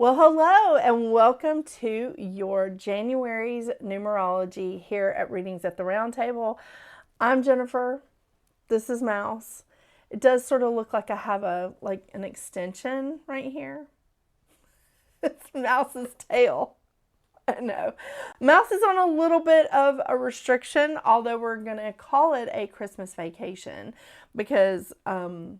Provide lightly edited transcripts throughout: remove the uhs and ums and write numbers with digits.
Well, hello and welcome to your January's numerology here at Readings at the Round Table. I'm Jennifer. This is Mouse. It does sort of look like I have an extension right here. It's Mouse's tail. I know. Mouse is on a little bit of a restriction, although we're going to call it a Christmas vacation because I'm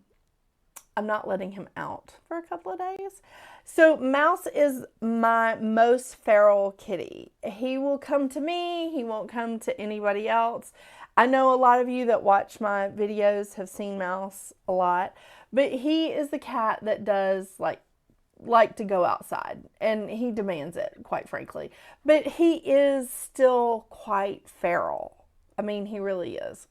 not letting him out for a couple of days. So Mouse is my most feral kitty. He will come to me. He won't come to anybody else. I know a lot of you that watch my videos have seen Mouse a lot, but he is the cat that does like to go outside, and he demands it, quite frankly. But he is still quite feral. I mean, he really is.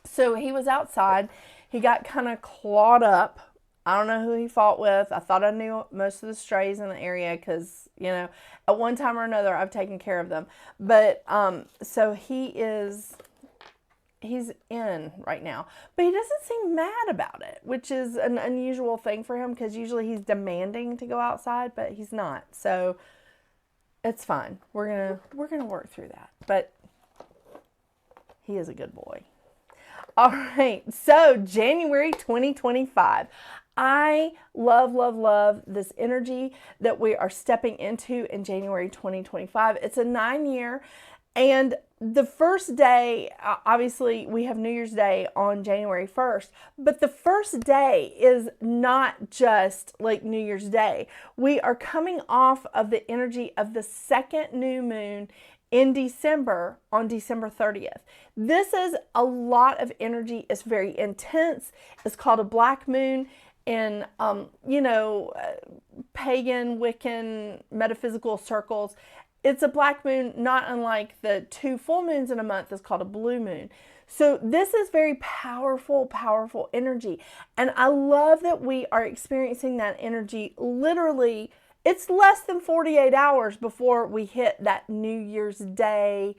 So he was outside. He got kind of clawed up. I don't know who he fought with. I thought I knew most of the strays in the area because, at one time or another, I've taken care of them. But so he's in right now. But he doesn't seem mad about it, which is an unusual thing for him because usually he's demanding to go outside, but he's not. So it's fine. We're gonna work through that. But he is a good boy. All right, so January 2025. I love this energy that we are stepping into in January 2025. It's a 9-year, and the first day, obviously, we have New Year's Day on January 1st, but the first day is not just like New Year's Day. We are coming off of the energy of the second new moon in December on December 30th. This is a lot of energy. It's very intense. It's called a black moon in, pagan, Wiccan, metaphysical circles. It's a black moon, not unlike the 2 full moons in a month is called a blue moon. So this is very powerful energy. And I love that we are experiencing that energy literally. It's less than 48 hours before we hit that New Year's Day,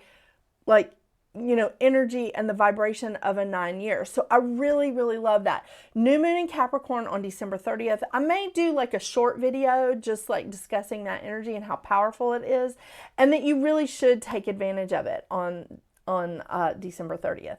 energy and the vibration of a 9-year. So I really love that. New moon in Capricorn on December 30th. I may do like a short video just like discussing that energy and how powerful it is, and that you really should take advantage of it on December 30th.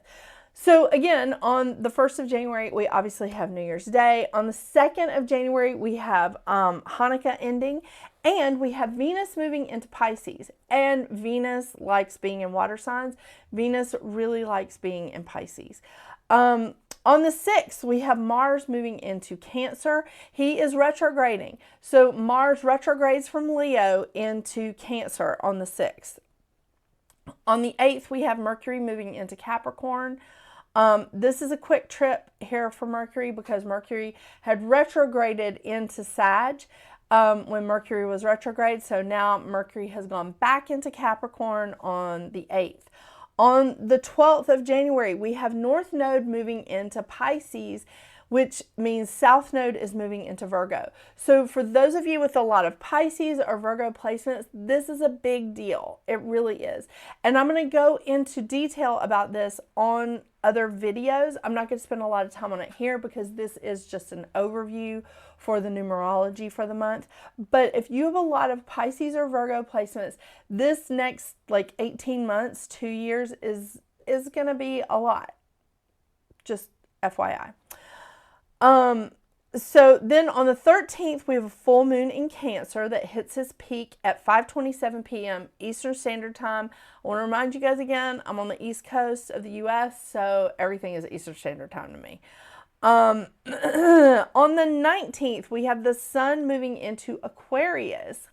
So again, on the 1st of January, we obviously have New Year's Day. On the 2nd of January, we have Hanukkah ending, and we have Venus moving into Pisces. And Venus likes being in water signs. Venus really likes being in Pisces. On the 6th, we have Mars moving into Cancer. He is retrograding. So Mars retrogrades from Leo into Cancer on the 6th. On the 8th, we have Mercury moving into Capricorn. This is a quick trip here for Mercury because Mercury had retrograded into Sag when Mercury was retrograde. So now Mercury has gone back into Capricorn on the 8th. On the 12th of January, we have North Node moving into Pisces, which means South Node is moving into Virgo. So for those of you with a lot of Pisces or Virgo placements, this is a big deal. It really is. And I'm going to go into detail about this on other videos. I'm not going to spend a lot of time on it here because this is just an overview for the numerology for the month. But if you have a lot of Pisces or Virgo placements, this next 18 months, 2 years is going to be a lot. Just FYI. So then on the 13th, we have a full moon in Cancer that hits its peak at 5:27 p.m. Eastern Standard Time. I want to remind you guys again, I'm on the East Coast of the U.S., so everything is Eastern Standard Time to me. On the 19th, we have the sun moving into Aquarius.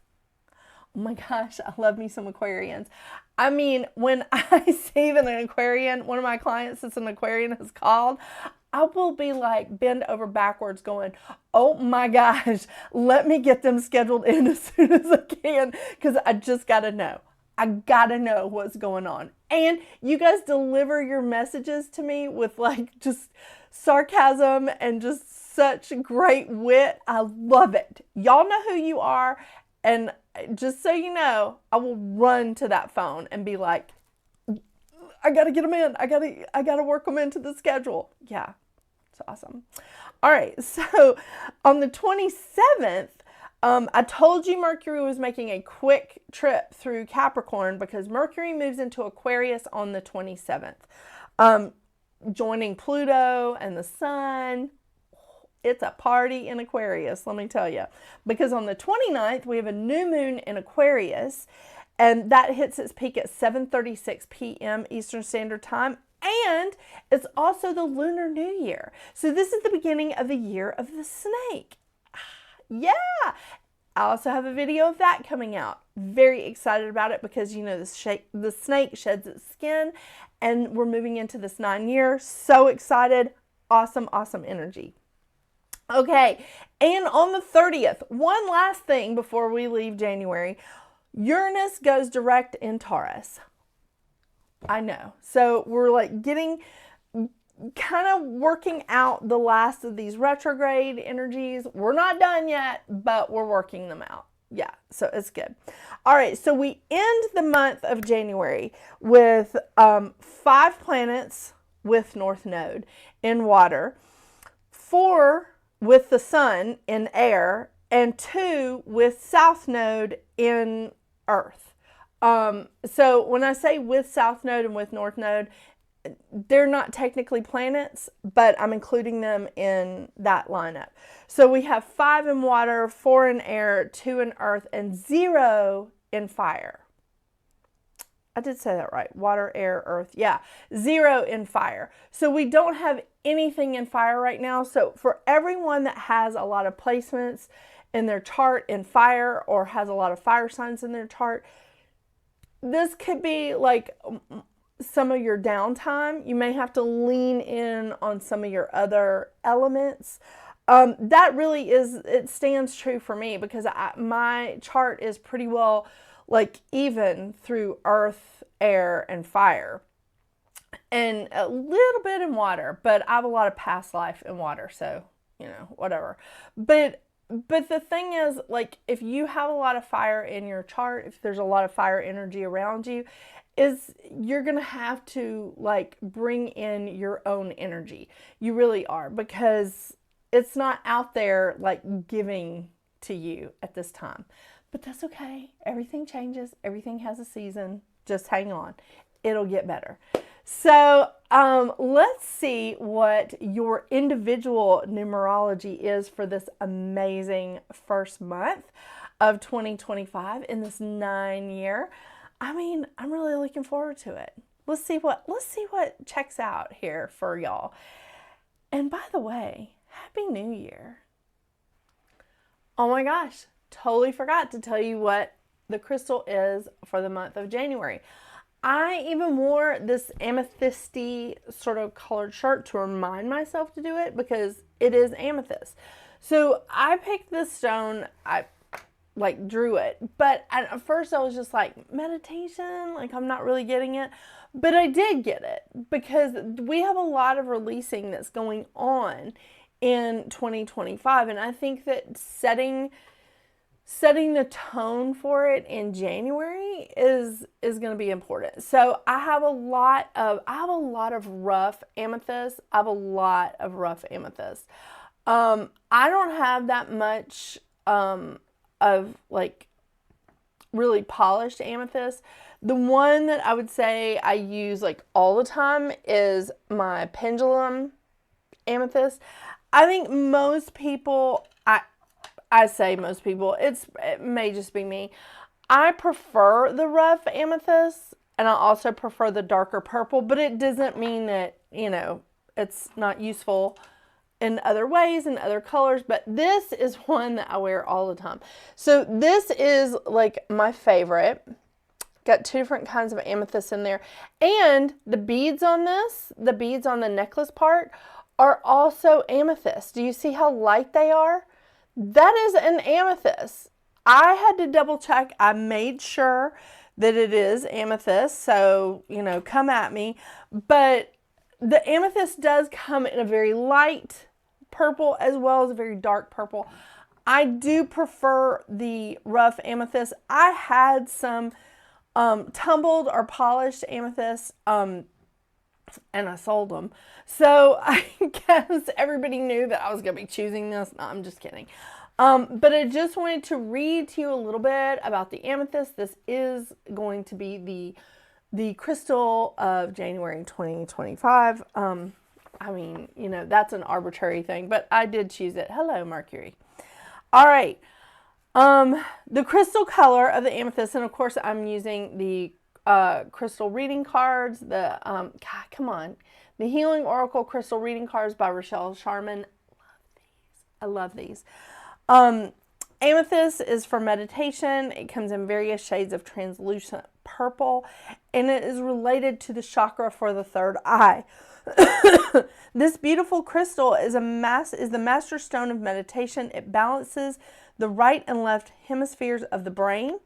Oh my gosh, I love me some Aquarians. I mean, when I see that an Aquarian, one of my clients that's an Aquarian is called, I will be like bend over backwards going, oh my gosh, let me get them scheduled in as soon as I can because I just got to know. I got to know what's going on. And you guys deliver your messages to me with just sarcasm and just such great wit. I love it. Y'all know who you are. And just so you know, I will run to that phone and be like, I got to get them in. I got to work them into the schedule. Yeah, it's awesome. All right. So on the 27th, I told you Mercury was making a quick trip through Capricorn because Mercury moves into Aquarius on the 27th, joining Pluto and the Sun. It's a party in Aquarius, let me tell you. Because on the 29th, we have a new moon in Aquarius, and that hits its peak at 7:36 p.m. Eastern Standard Time. And it's also the Lunar New Year. So this is the beginning of the year of the snake. Yeah. I also have a video of that coming out. Very excited about it because, you know, the snake sheds its skin and we're moving into this 9-year. So excited. Awesome, awesome energy. Okay, and on the 30th, one last thing before we leave January, Uranus goes direct in Taurus. I know. So we're like getting, kind of working out the last of these retrograde energies. We're not done yet, but we're working them out. Yeah, so it's good. All right, so we end the month of January with 5 planets with North Node in water, 4 with the Sun in air, and 2 with South Node in Earth. So when I say with South Node and with North Node, they're not technically planets, but I'm including them in that lineup. So we have 5 in water, 4 in air, 2 in earth, and 0 in fire. I did say that right. Water, air, earth. Yeah, 0 in fire. So we don't have anything in fire right now. So for everyone that has a lot of placements in their chart in fire or has a lot of fire signs in their chart, this could be like some of your downtime. You may have to lean in on some of your other elements. That really is, it stands true for me because my chart is pretty well like even through earth, air, and fire. And a little bit in water, but I have a lot of past life in water, so, you know, whatever. But the thing is, like, if you have a lot of fire in your chart, if there's a lot of fire energy around you, you're going to have to, like, bring in your own energy. You really are, because it's not out there, like, giving to you at this time. But that's okay. Everything changes. Everything has a season. Just hang on. It'll get better. So let's see what your individual numerology is for this amazing first month of 2025 in this 9-year. I mean, I'm really looking forward to it. Let's see what checks out here for y'all. And by the way, Happy New Year. Oh my gosh, totally forgot to tell you what the crystal is for the month of January. I even wore this amethysty sort of colored shirt to remind myself to do it because it is amethyst. So I picked this stone, I like drew it, but at first I was just like, meditation, like I'm not really getting it. But I did get it because we have a lot of releasing that's going on in 2025. And I think that setting the tone for it in January is going to be important. So I have a lot of rough amethyst. I don't have that much of like really polished amethyst. The one that I would say I use like all the time is my pendulum amethyst. I think most people, I say most people, it may just be me. I prefer the rough amethyst and I also prefer the darker purple, but it doesn't mean that, you know, it's not useful in other ways and other colors, but this is one that I wear all the time. So this is like my favorite. Got 2 different kinds of amethyst in there. And the beads on this, the beads on the necklace part are also amethyst. Do you see how light they are? That is an amethyst. I had to double check. I made sure that it is amethyst. So, you know, come at me. But the amethyst does come in a very light purple as well as a very dark purple. I do prefer the rough amethyst. I had some tumbled or polished amethyst and I sold them. So I guess everybody knew that I was going to be choosing this. No, I'm just kidding. But I just wanted to read to you a little bit about the amethyst. This is going to be the crystal of January 2025. I mean, you know, that's an arbitrary thing, but I did choose it. Hello, Mercury. All right. The crystal color of the amethyst, and of course I'm using the crystal reading cards, God, come on, the Healing Oracle Crystal Reading Cards by Rachelle, Charman. I love these. Amethyst is for meditation. It comes in various shades of translucent purple, and it is related to the chakra for the third eye. This beautiful crystal is the master stone of meditation. It balances the right and left hemispheres of the brain,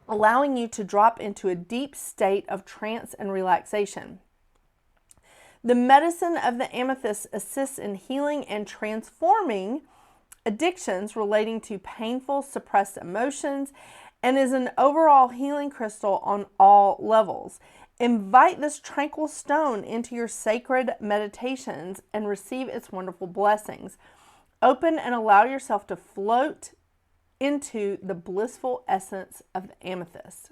allowing you to drop into a deep state of trance and relaxation. The medicine of the amethyst assists in healing and transforming addictions relating to painful, suppressed emotions, and is an overall healing crystal on all levels. Invite this tranquil stone into your sacred meditations and receive its wonderful blessings. Open and allow yourself to float into the blissful essence of the amethyst.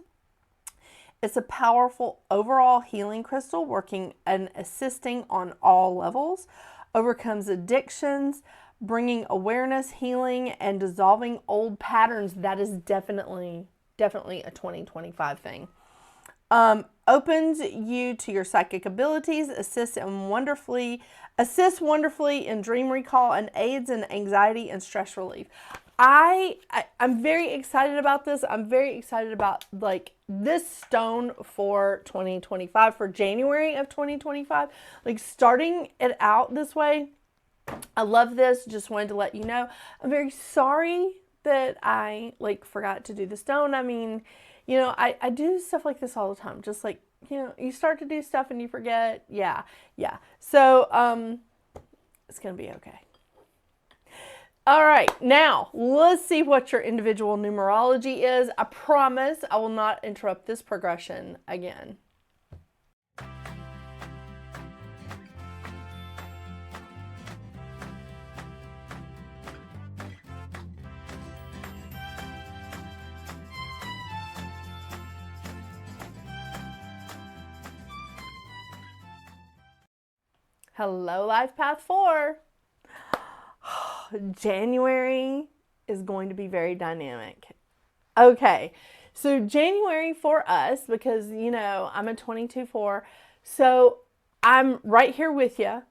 It's a powerful overall healing crystal, working and assisting on all levels, overcomes addictions, bringing awareness, healing, and dissolving old patterns. That is definitely a 2025 thing. Opens you to your psychic abilities, assists wonderfully in dream recall, and aids in anxiety and stress relief. I'm very excited about this. I'm very excited about like this stone for 2025, for January of 2025, like starting it out this way. I love this. Just wanted to let you know. I'm very sorry that I like forgot to do the stone. I mean, you know, I do stuff like this all the time. Just like, you know, you start to do stuff and you forget. Yeah. So, it's going to be okay. All right, now let's see what your individual numerology is. I promise I will not interrupt this progression again. Hello, Life Path 4. January is going to be very dynamic. Okay, so January for us, because, you know, I'm a 22-4, so I'm right here with you.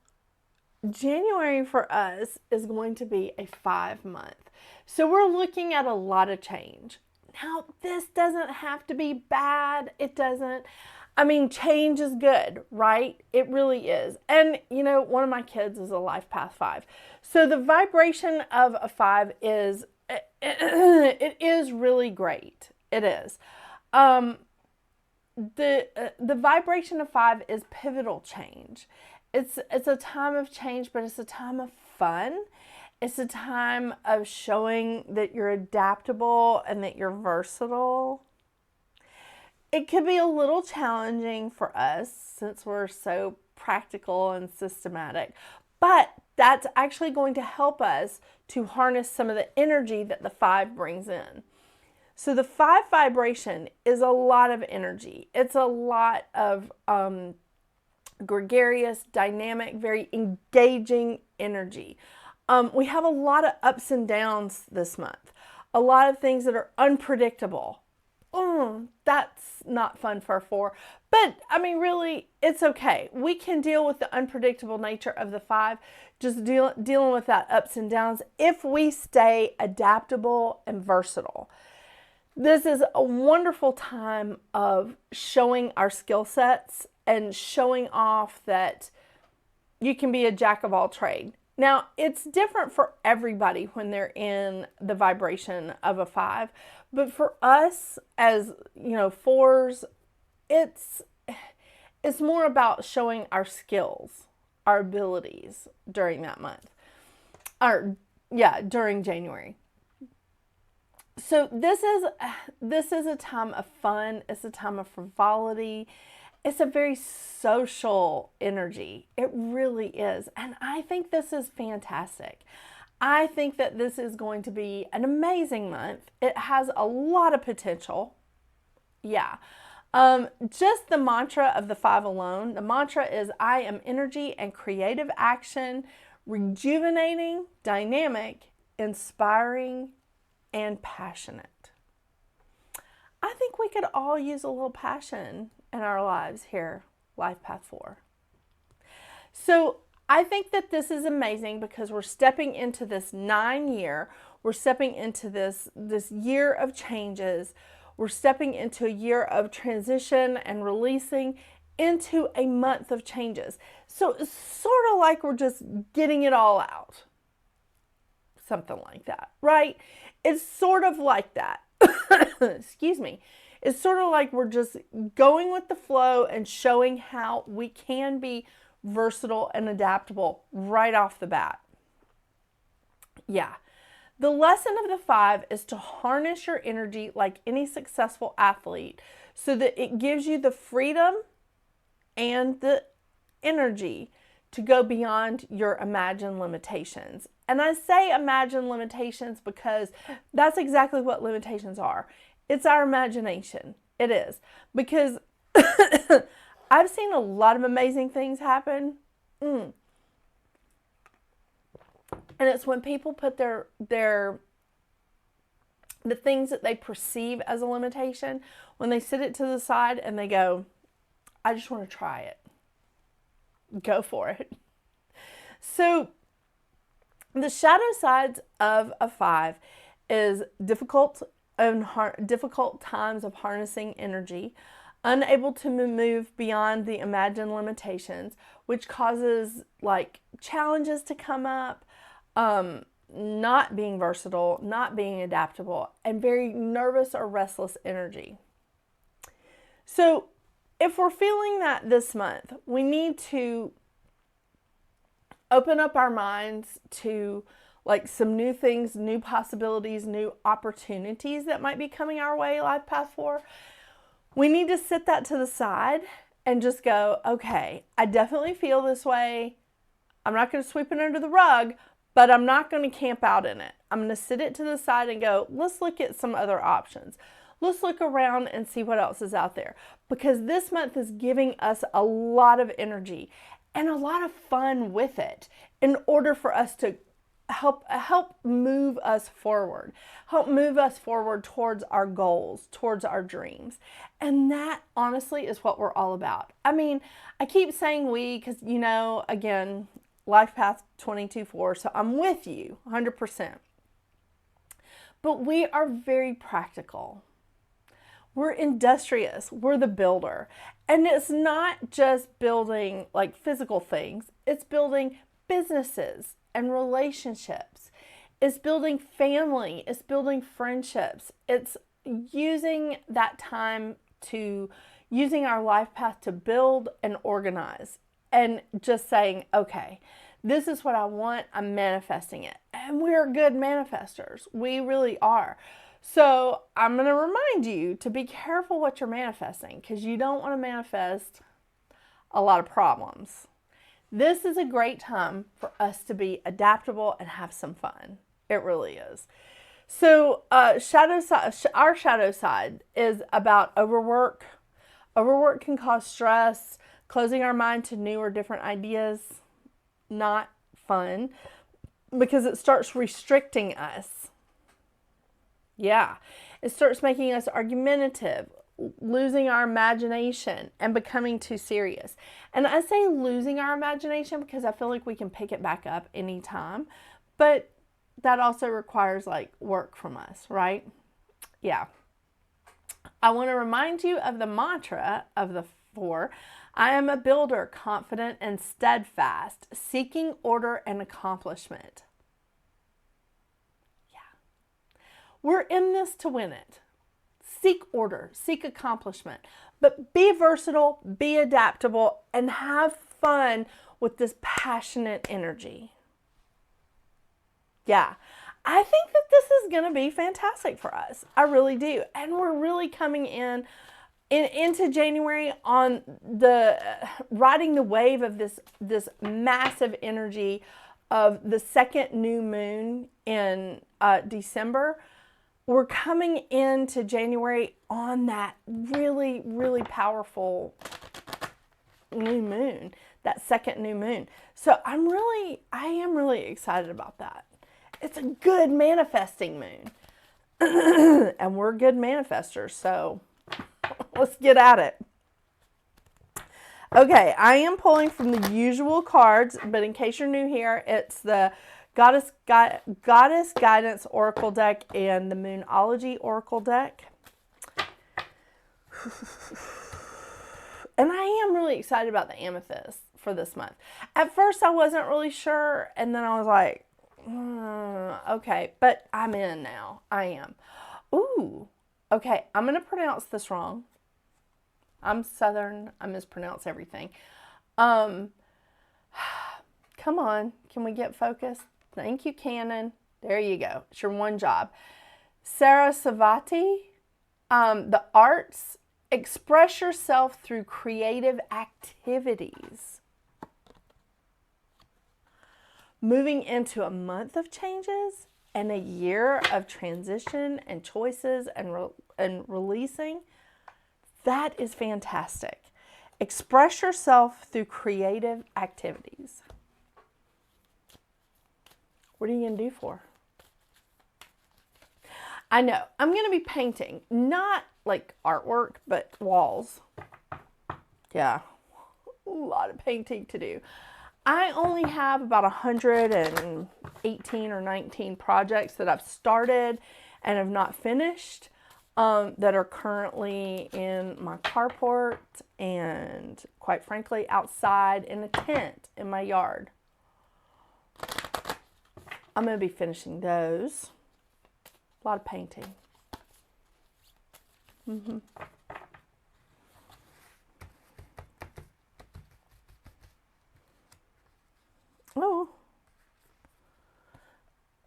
January for us is going to be a 5-month. So we're looking at a lot of change. Now, this doesn't have to be bad. It doesn't. I mean, change is good, right? It really is. And, you know, one of my kids is a Life Path 5. So the vibration of a 5 is, it is really great. It is. The vibration of 5 is pivotal change. It's a time of change, but it's a time of fun. It's a time of showing that you're adaptable and that you're versatile. It could be a little challenging for us since we're so practical and systematic, but that's actually going to help us to harness some of the energy that the 5 brings in. So the 5 vibration is a lot of energy. It's a lot of gregarious, dynamic, very engaging energy. We have a lot of ups and downs this month. A lot of things that are unpredictable. That's not fun for a 4. But, I mean, really, it's okay. We can deal with the unpredictable nature of the 5, just dealing with that ups and downs if we stay adaptable and versatile. This is a wonderful time of showing our skill sets and showing off that you can be a jack of all trades. Now, it's different for everybody when they're in the vibration of a 5, but for us as, you know, 4s, it's more about showing our skills, our abilities during that month. During January. So this is a time of fun. It's a time of frivolity. It's a very social energy. It really is. And I think this is fantastic. I think that this is going to be an amazing month. It has a lot of potential. Yeah. Just the mantra of the 5 alone. The mantra is I am energy and creative action, rejuvenating, dynamic, inspiring, and passionate. I think we could all use a little passion in our lives here, Life Path 4. So I think that this is amazing because we're stepping into this 9-year. We're stepping into this year of changes. We're stepping into a year of transition and releasing into a month of changes. So it's sort of like we're just getting it all out. Something like that, right? It's sort of like that. Excuse me. It's sort of like we're just going with the flow and showing how we can be versatile and adaptable right off the bat. Yeah. The lesson of the 5 is to harness your energy like any successful athlete so that it gives you the freedom and the energy to go beyond your imagined limitations. And I say imagined limitations because that's exactly what limitations are. It's our imagination. It is. Because I've seen a lot of amazing things happen. And it's when people put the things that they perceive as a limitation, when they sit it to the side and they go, I just want to try it. Go for it. So the shadow sides of a 5 is difficult times of harnessing energy, unable to move beyond the imagined limitations, which causes like challenges to come up, not being versatile, not being adaptable, and very nervous or restless energy. So if we're feeling that this month, we need to open up our minds to like some new things, new possibilities, new opportunities that might be coming our way, Life Path 4. We need to sit that to the side and just go, okay, I definitely feel this way. I'm not going to sweep it under the rug, but I'm not going to camp out in it. I'm going to sit it to the side and go, let's look at some other options. Let's look around and see what else is out there. Because this month is giving us a lot of energy and a lot of fun with it in order for us to help move us forward. Help move us forward towards our goals, towards our dreams. And that honestly is what we're all about. I mean, I keep saying we because, you know, again, Life Path 22-4, so I'm with you 100%. But we are very practical. We're industrious. We're the builder. And it's not just building like physical things. It's building businesses and relationships. It's building family. It's building friendships. It's using that time to, using our life path to build and organize. And just saying, okay, this is what I want. I'm manifesting it. And we're good manifestors. We really are. So I'm going to remind you to be careful what you're manifesting because you don't want to manifest a lot of problems. This is a great time for us to be adaptable and have some fun. It really is. So our shadow side is about overwork. Overwork can cause stress, closing our mind to new or different ideas. Not fun because it starts restricting us. Yeah, it starts making us argumentative, losing our imagination and becoming too serious. And I say losing our imagination because I feel like we can pick it back up anytime, but that also requires like work from us, right? Yeah. I want to remind you of the mantra of the 4. I am a builder, confident and steadfast, seeking order and accomplishment. We're in this to win it. Seek order, seek accomplishment, but be versatile, be adaptable, and have fun with this passionate energy. Yeah, I think that this is going to be fantastic for us. I really do. And we're really coming into January on the riding the wave of this massive energy of the second new moon in December, we're coming into January on that really, really powerful new moon, that second new moon. So I am really excited about that. It's a good manifesting moon. And we're good manifestors, so let's get at it. Okay, I am pulling from the usual cards, but in case you're new here, it's the Goddess Guidance Oracle deck and the Moonology Oracle deck. And I am really excited about the amethyst for this month. At first, I wasn't really sure, and then I was like, okay, but I'm in now. I am. Ooh, okay, I'm going to pronounce this wrong. I'm Southern. I mispronounce everything. Come on. Can we get focused? Thank you, Canon. There you go. It's your one job. Sarasvati, the arts. Express yourself through creative activities. Moving into a month of changes and a year of transition and choices and releasing. That is fantastic. Express yourself through creative activities. What are you going to do for? I know. I'm going to be painting. Not like artwork, but walls. Yeah. A lot of painting to do. I only have about 118 or 19 projects that I've started and have not finished. That are currently in my carport and, quite frankly, outside in a tent in my yard. I'm going to be finishing those. A lot of painting.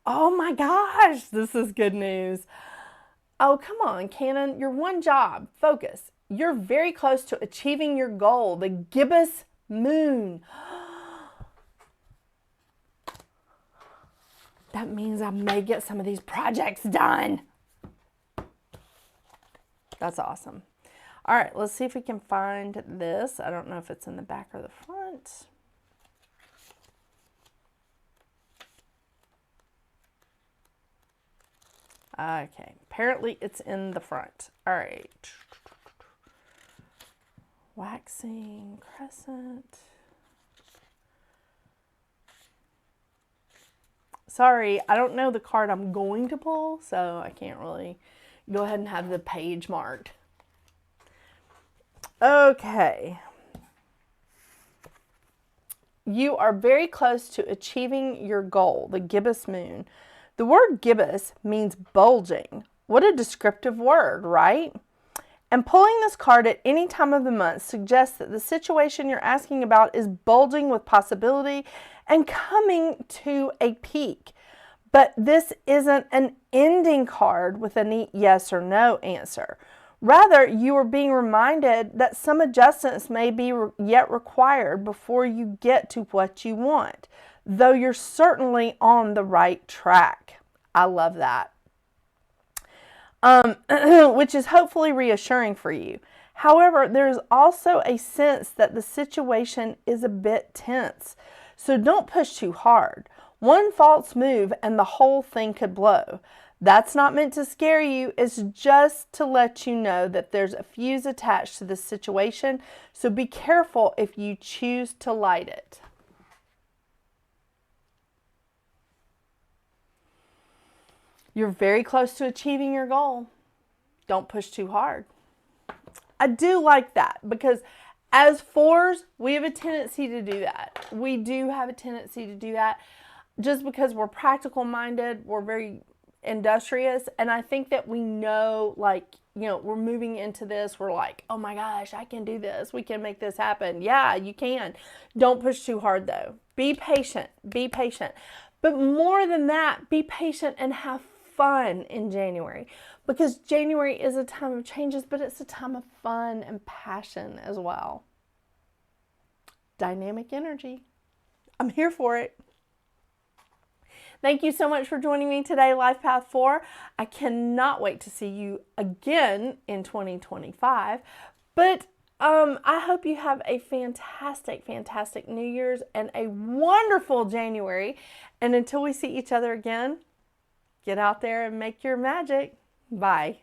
Oh my gosh, this is good news. Oh, come on, Canon. Your one job. Focus. You're very close to achieving your goal, the gibbous moon. That means I may get some of these projects done. That's awesome. All right, let's see if we can find this. I don't know if it's in the back or the front. Okay, apparently it's in the front. All right. Waxing crescent. Sorry, I don't know the card I'm going to pull, so I can't really go ahead and have the page marked. Okay. You are very close to achieving your goal, the gibbous moon. The word gibbous means bulging. What a descriptive word, right? And pulling this card at any time of the month suggests that the situation you're asking about is bulging with possibility and coming to a peak. But this isn't an ending card with a neat yes or no answer. Rather, you are being reminded that some adjustments may be yet required before you get to what you want, though you're certainly on the right track. I love that. Which is hopefully reassuring for you. However, there's also a sense that the situation is a bit tense. So don't push too hard. One false move and the whole thing could blow. That's not meant to scare you. It's just to let you know that there's a fuse attached to this situation. So be careful if you choose to light it. You're very close to achieving your goal. Don't push too hard. I do like that because as fours, we have a tendency to do that. We do have a tendency to do that just because we're practical minded. We're very industrious. And I think that we know, like, you know, we're moving into this. We're like, oh my gosh, I can do this. We can make this happen. Yeah, you can. Don't push too hard though. Be patient. Be patient. But more than that, be patient and have fun in January, because January is a time of changes, but it's a time of fun and passion as well. Dynamic energy. I'm here for it. Thank you so much for joining me today, Life Path 4. I cannot wait to see you again in 2025. But I hope you have a fantastic, fantastic New Year's and a wonderful January. And until we see each other again, get out there and make your magic. Bye.